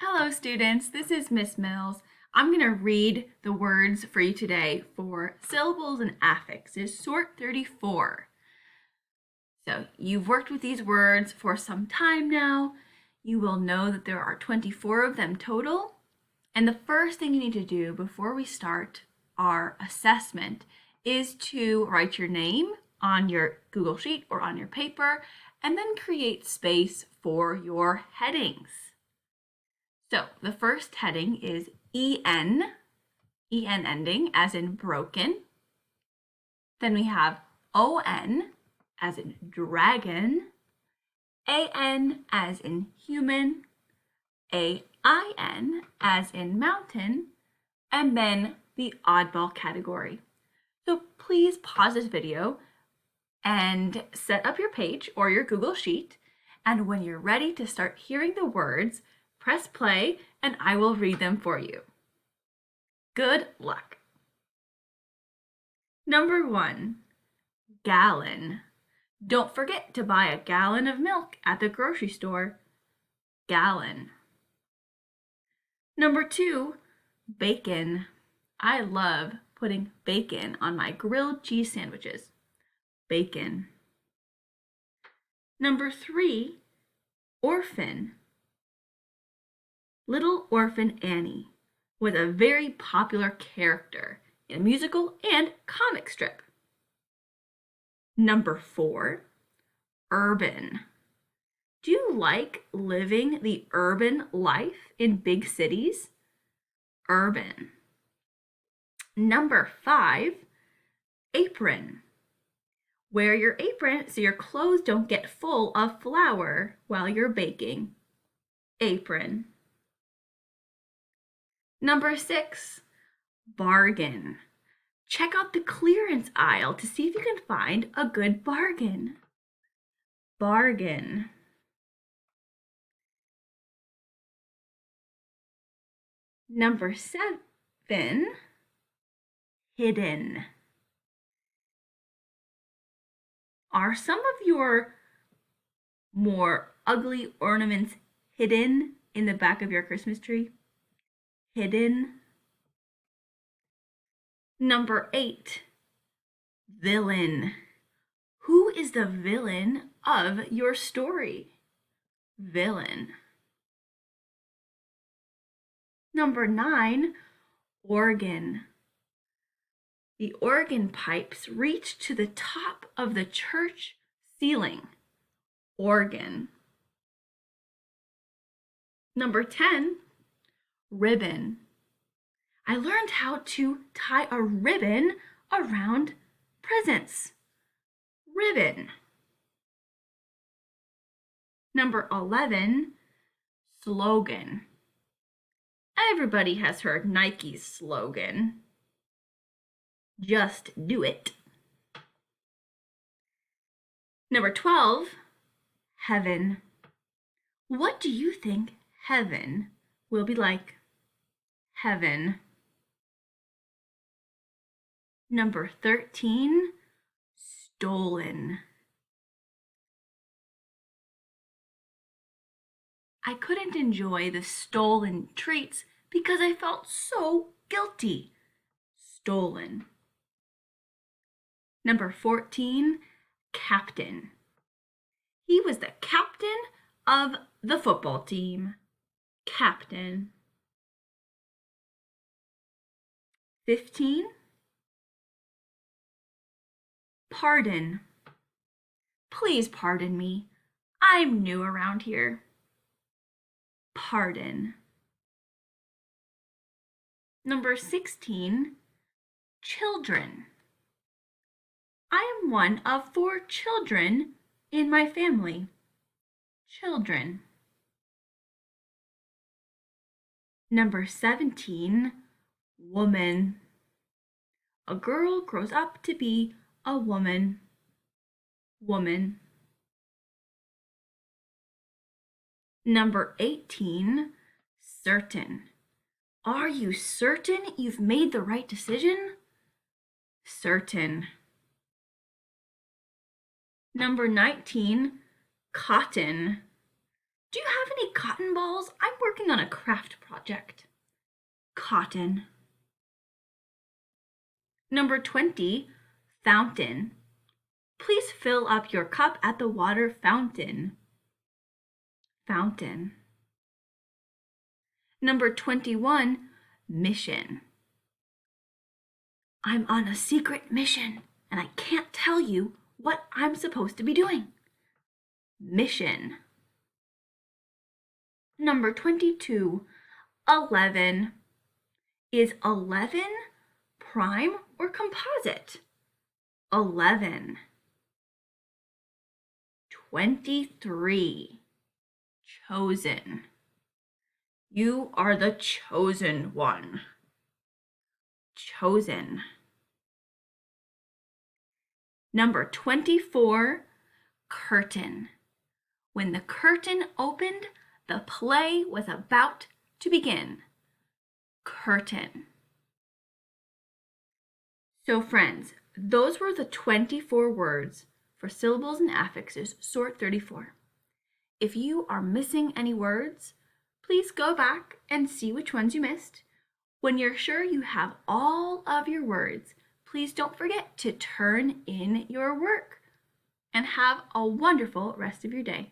Hello students, this is Miss Mills. I'm going to read the words for you today for syllables and affixes, sort 34. So you've worked with these words for some time now. You will know that there are 24 of them total. And the first thing you need to do before we start our assessment is to write your name on your Google Sheet or on your paper, and then create space for your headings. So the first heading is EN ending as in broken. Then we have ON as in dragon, AN as in human, AIN as in mountain, and then the oddball category. So please pause this video and set up your page or your Google Sheet. And when you're ready to start hearing the words, press play and I will read them for you. Good luck. Number 1, gallon. Don't forget to buy a gallon of milk at the grocery store. Gallon. Number 2, bacon. I love putting bacon on my grilled cheese sandwiches. Bacon. Number 3, orphan. Little Orphan Annie was a very popular character in a musical and comic strip. Number 4, urban. Do you like living the urban life in big cities? Urban. Number 5, apron. Wear your apron so your clothes don't get full of flour while you're baking. Apron. Number 6, bargain. Check out the clearance aisle to see if you can find a good bargain. Bargain. Number 7, hidden. Are some of your more ugly ornaments hidden in the back of your Christmas tree? Hidden. Number 8, villain. Who is the villain of your story? Villain. Number 9, organ. The organ pipes reach to the top of the church ceiling. Organ. Number 10, ribbon. I learned how to tie a ribbon around presents. Ribbon. Number 11, slogan. Everybody has heard Nike's slogan. Just do it. Number 12, heaven. What do you think heaven will be like? Heaven. Number 13, stolen. I couldn't enjoy the stolen treats because I felt so guilty. Stolen. Number 14, captain. He was the captain of the football team. Captain. 15, pardon. Please pardon me. I'm new around here. Pardon. Number 16, children. I am one of 4 children in my family. Children. Number 17, woman. A girl grows up to be a woman. Woman. Number 18, certain. Are you certain you've made the right decision? Certain. Number 19, cotton. Do you have any cotton balls? I'm working on a craft project. Cotton. Number 20, fountain. Please fill up your cup at the water fountain. Fountain. Number 21, mission. I'm on a secret mission, and I can't tell you what I'm supposed to be doing. Mission. Number 22, 11. Is 11 prime or composite? 11. 23, chosen. You are the chosen one. Chosen. Number 24, curtain. When the curtain opened, the play was about to begin. Curtain. So friends, those were the 24 words for syllables and affixes, sort 34. If you are missing any words, please go back and see which ones you missed. When you're sure you have all of your words, please don't forget to turn in your work and have a wonderful rest of your day.